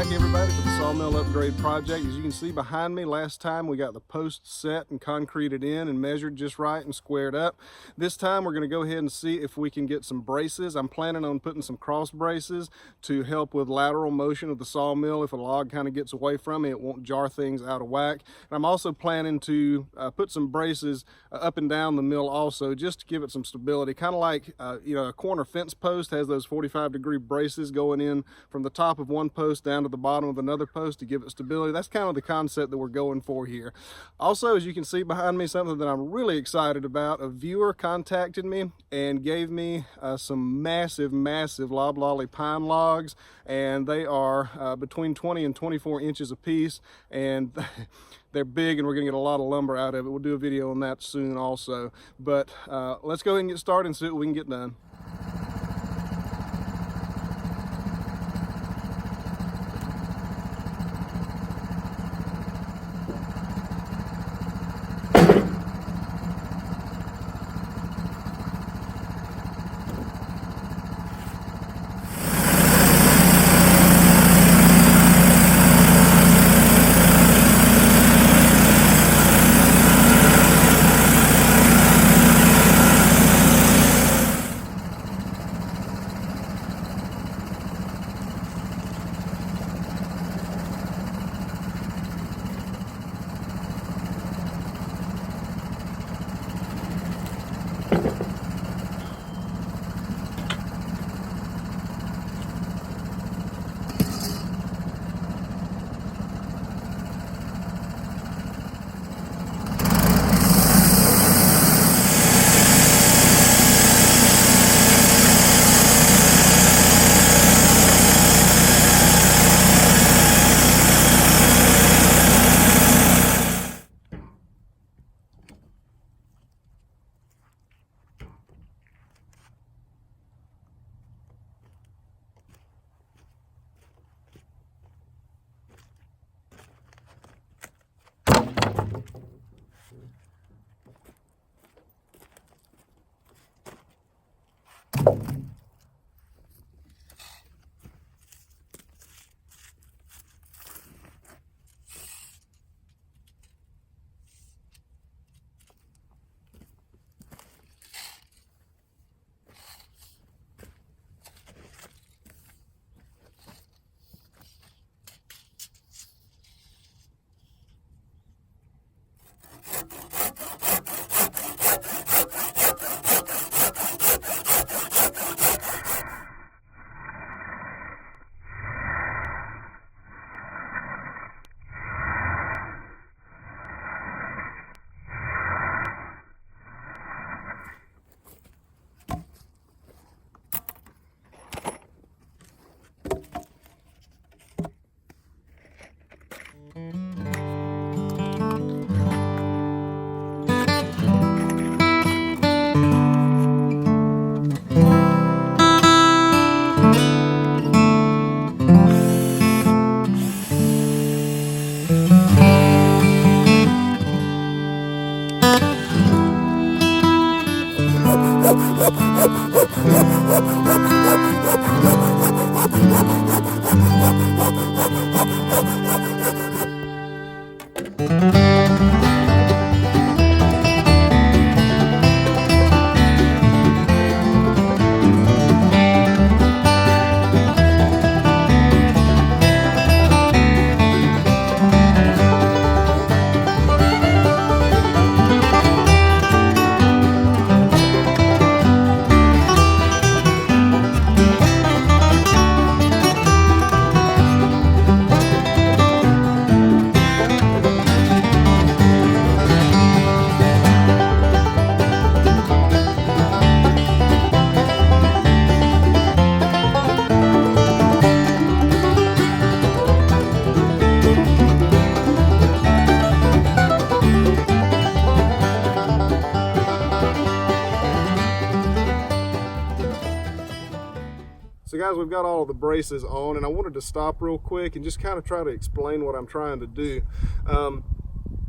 back, everybody, for the sawmill upgrade project. As you can see behind me, last time we got the posts set and concreted in and measured just right and squared up. This time we're going to go ahead and see if we can get some braces. I'm planning on putting some cross braces to help with lateral motion of the sawmill. If a log kind of gets away from me, it won't jar things out of whack. And I'm also planning to put some braces up and down the mill also, just to give it some stability. Kind of like a corner fence post has those 45-degree braces going in from the top of one post down to the bottom of another post to give it stability. That's kind of the concept that we're going for here. Also, as you can see behind me, something that I'm really excited about, a viewer contacted me and gave me some massive loblolly pine logs, and they are between 20 and 24 inches a piece, and they're big, and we're gonna get a lot of lumber out of it. We'll do a video on that soon also, but let's go ahead and get started and see what we can get done. So guys, we've got all of the braces on, and I wanted to stop real quick and just kind of try to explain what I'm trying to do.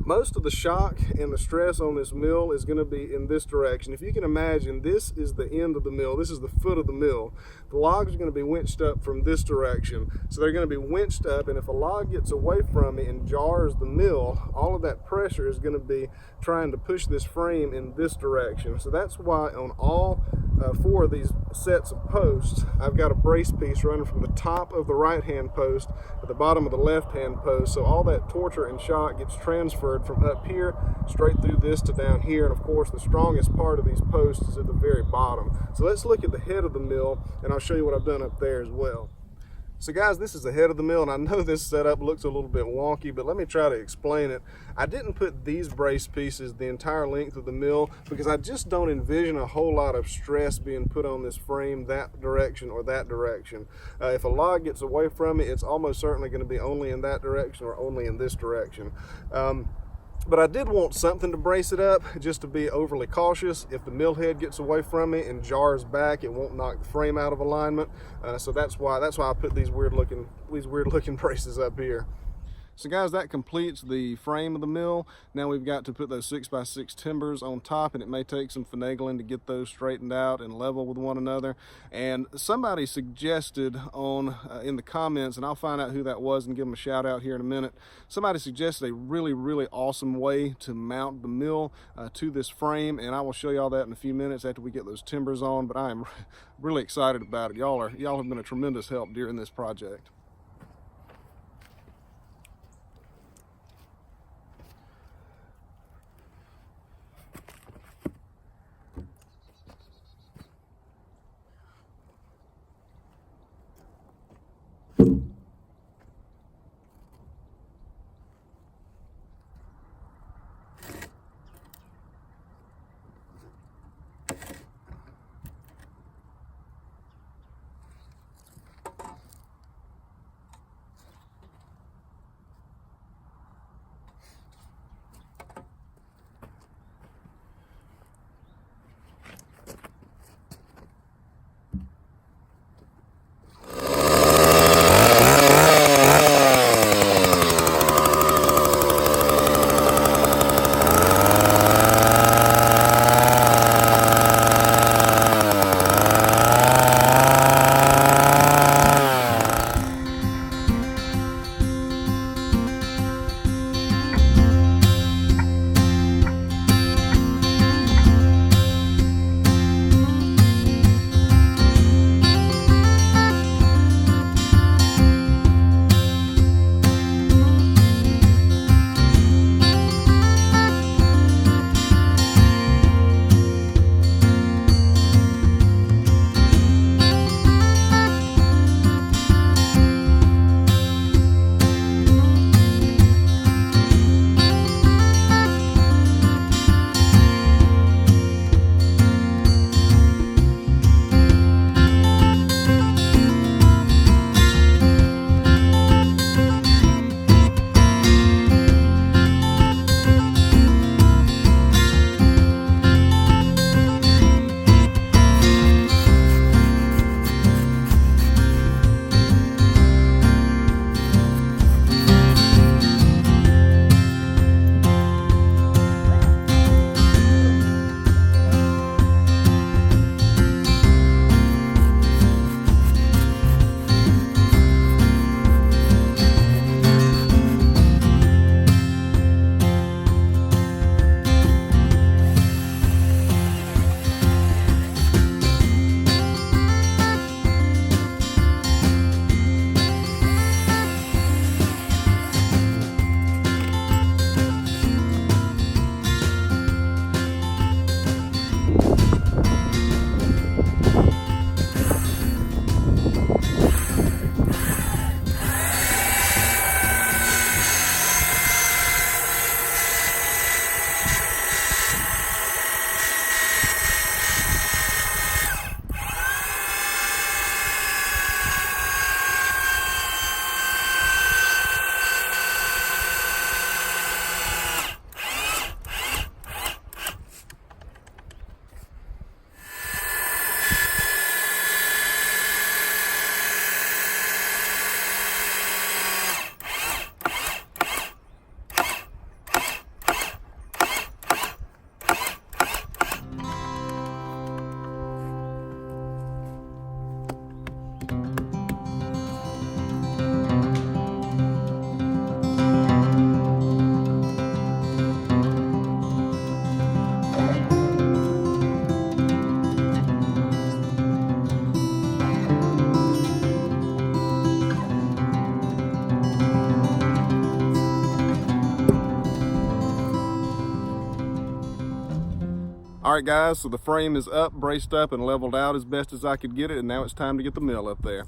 most of the shock and the stress on this mill is going to be in this direction. If you can imagine, this is the end of the mill. This is the foot of the mill. The logs are going to be winched up from this direction. So they're going to be winched up, and if a log gets away from me and jars the mill, all of that pressure is going to be trying to push this frame in this direction. So that's why on all 4 of these sets of posts, I've got a brace piece running from the top of the right-hand post to the bottom of the left-hand post. So all that torture and shock gets transferred from up here straight through this to down here. And of course, the strongest part of these posts is at the very bottom. So let's look at the head of the mill, and I'll show you what I've done up there as well. So guys, this is the head of the mill, and I know this setup looks a little bit wonky, but let me try to explain it. I didn't put these brace pieces the entire length of the mill because I just don't envision a whole lot of stress being put on this frame that direction or that direction. If a log gets away from it, it's almost certainly going to be only in that direction or only in this direction. But I did want something to brace it up, just to be overly cautious. If the mill head gets away from me and jars back, it won't knock the frame out of alignment. So that's why I put these weird looking braces up here. So guys, that completes the frame of the mill. Now we've got to put those 6x6 timbers on top, and it may take some finagling to get those straightened out and level with one another. And somebody suggested in the comments, and I'll find out who that was and give them a shout out here in a minute. Somebody suggested a really, really awesome way to mount the mill to this frame, and I will show you all that in a few minutes after we get those timbers on. But I am really excited about it. Y'all have been a tremendous help during this project. All right guys, so the frame is up, braced up, and leveled out as best as I could get it, and now it's time to get the mill up there.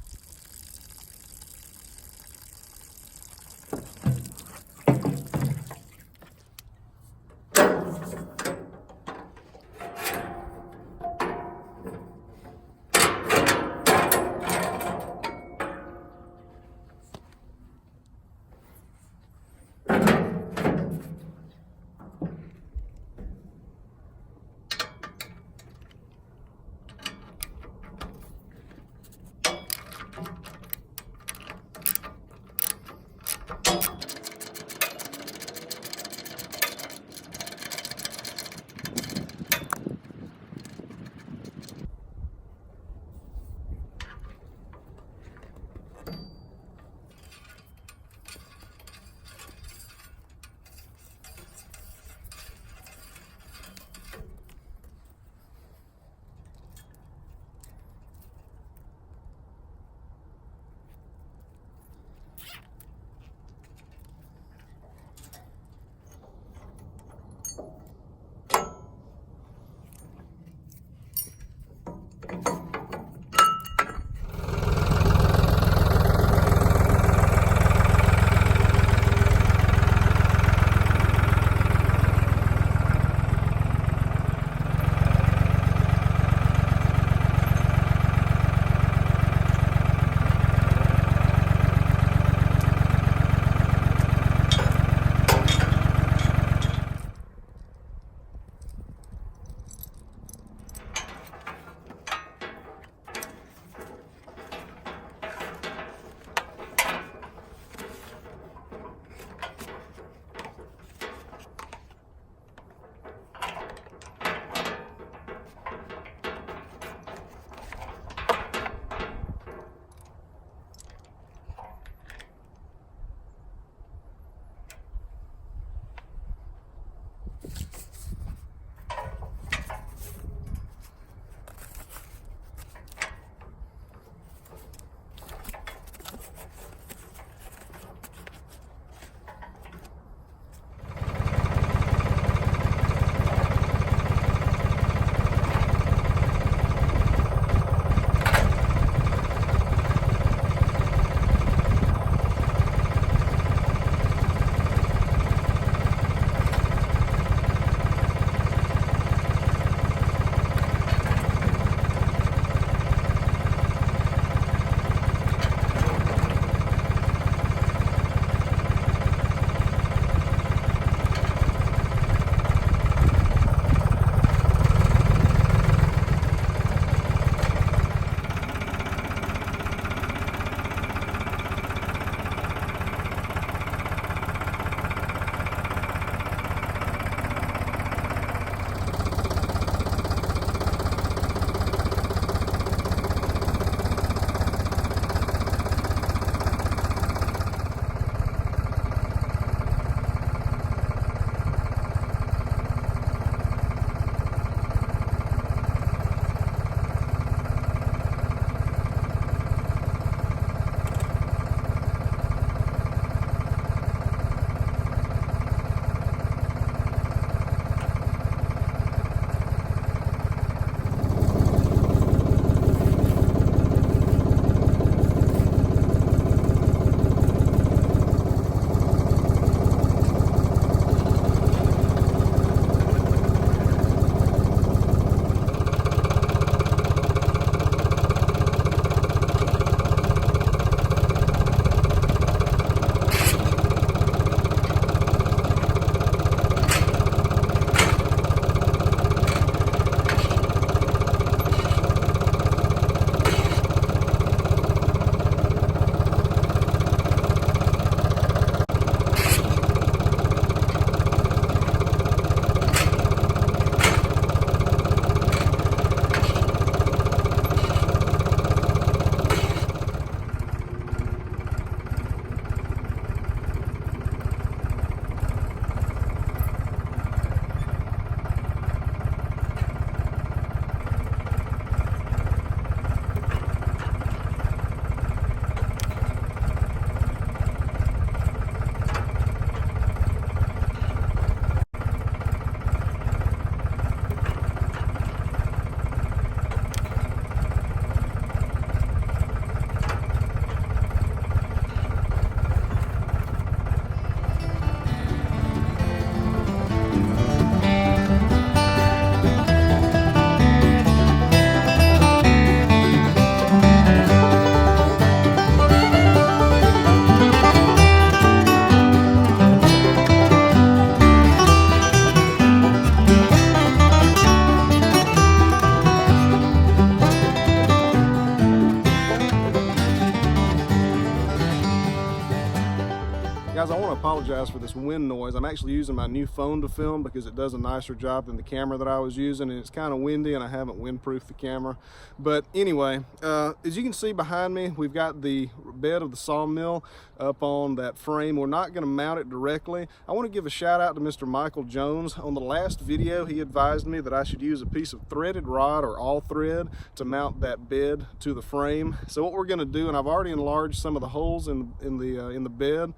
Guys, I want to apologize for this wind noise. I'm actually using my new phone to film because it does a nicer job than the camera that I was using, and it's kind of windy and I haven't windproofed the camera. But anyway, as you can see behind me, we've got the bed of the sawmill up on that frame. We're not going to mount it directly. I want to give a shout out to Mr. Michael Jones. On the last video, he advised me that I should use a piece of threaded rod or all thread to mount that bed to the frame. So what we're going to do, and I've already enlarged some of the holes in the bed,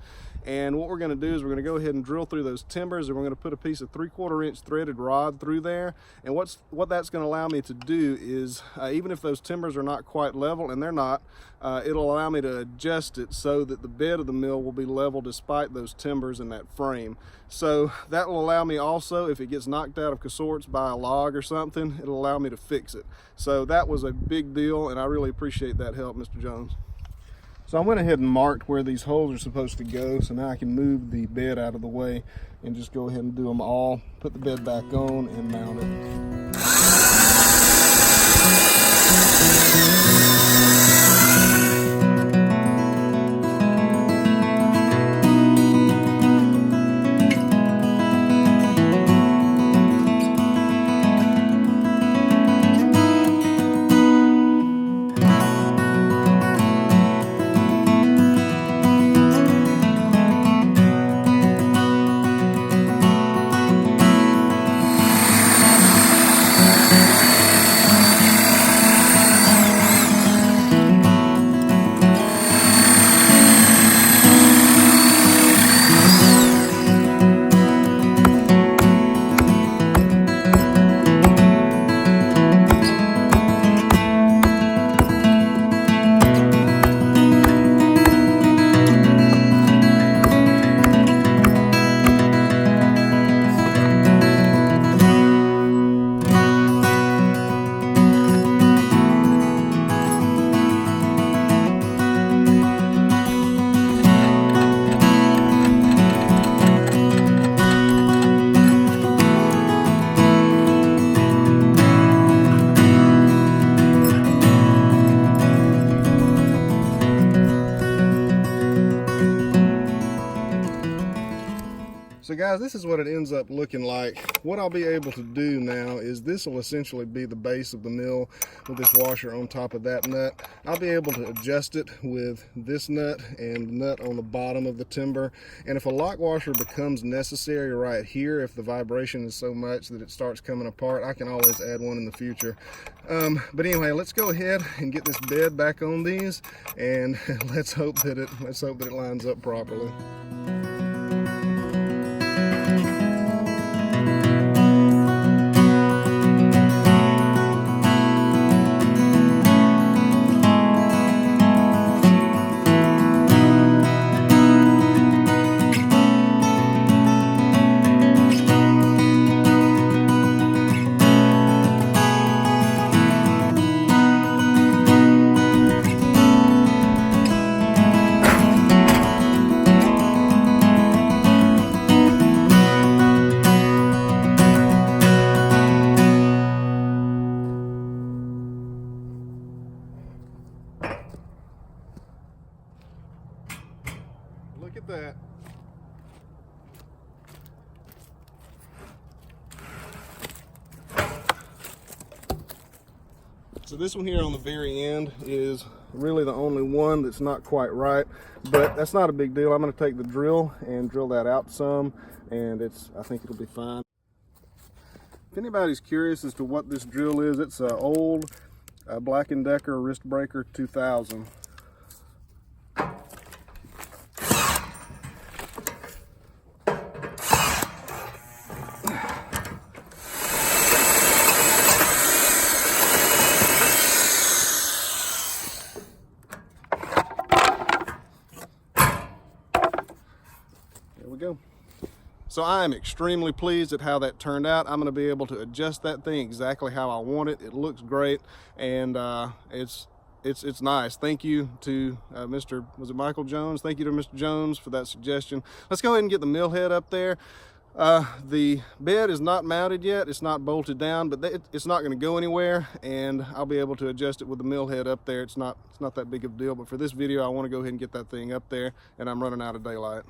and what we're going to do is we're going to go ahead and drill through those timbers, and we're going to put a piece of 3/4 inch threaded rod through there. And what that's going to allow me to do is, even if those timbers are not quite level, and they're not, it'll allow me to adjust it so that the bed of the mill will be level despite those timbers in that frame. So that will allow me also, if it gets knocked out of sorts by a log or something, it'll allow me to fix it. So that was a big deal, and I really appreciate that help, Mr. Jones. So I went ahead and marked where these holes are supposed to go, so now I can move the bed out of the way and just go ahead and do them all, put the bed back on and mount it. So guys, this is what it ends up looking like. What I'll be able to do now is this will essentially be the base of the mill with this washer on top of that nut. I'll be able to adjust it with this nut and the nut on the bottom of the timber. And if a lock washer becomes necessary right here, if the vibration is so much that it starts coming apart, I can always add one in the future. But anyway, let's go ahead and get this bed back on these, and let's hope that it lines up properly. Look at that. So this one here on the very end is really the only one that's not quite right, but that's not a big deal. I'm going to take the drill and drill that out some, and I think it'll be fine. If anybody's curious as to what this drill is, it's an old Black & Decker Wrist Breaker 2000. There we go. So I am extremely pleased at how that turned out. I'm going to be able to adjust that thing exactly how I want it. It looks great, and it's nice. Thank you to was it Michael Jones? Thank you to Mr. Jones for that suggestion. Let's go ahead and get the mill head up there. The bed is not mounted yet. It's not bolted down, but it's not going to go anywhere, and I'll be able to adjust it with the mill head up there. It's not that big of a deal, but for this video, I want to go ahead and get that thing up there, and I'm running out of daylight.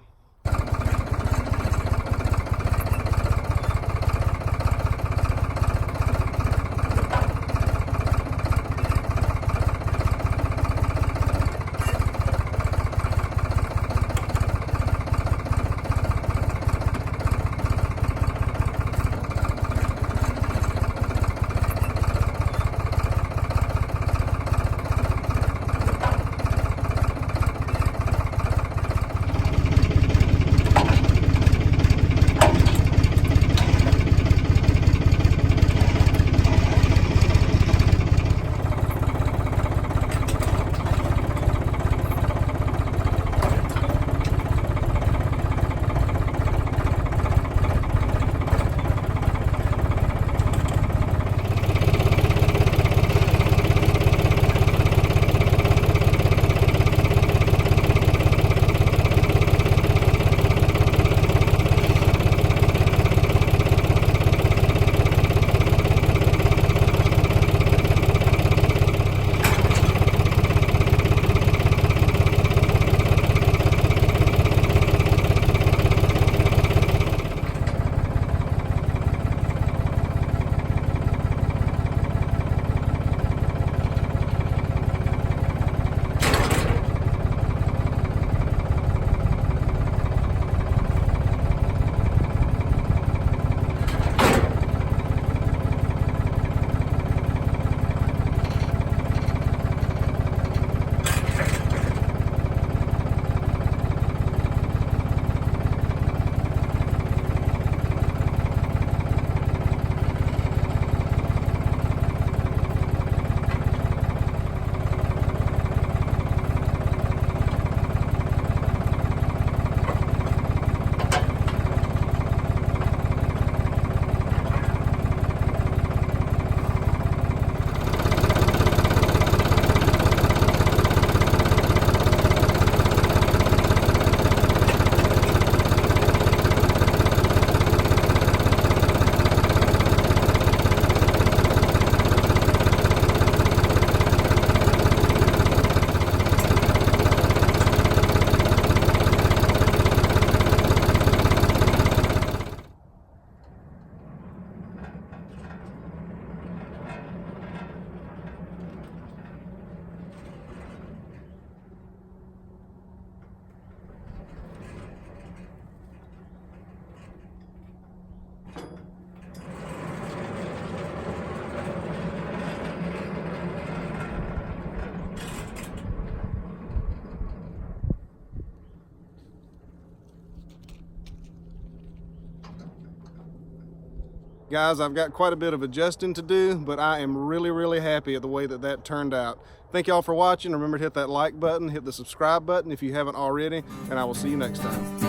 Guys, I've got quite a bit of adjusting to do, but I am really happy at the way that that turned out. Thank y'all for watching. Remember to hit that like button, hit the subscribe button if you haven't already, and I will see you next time.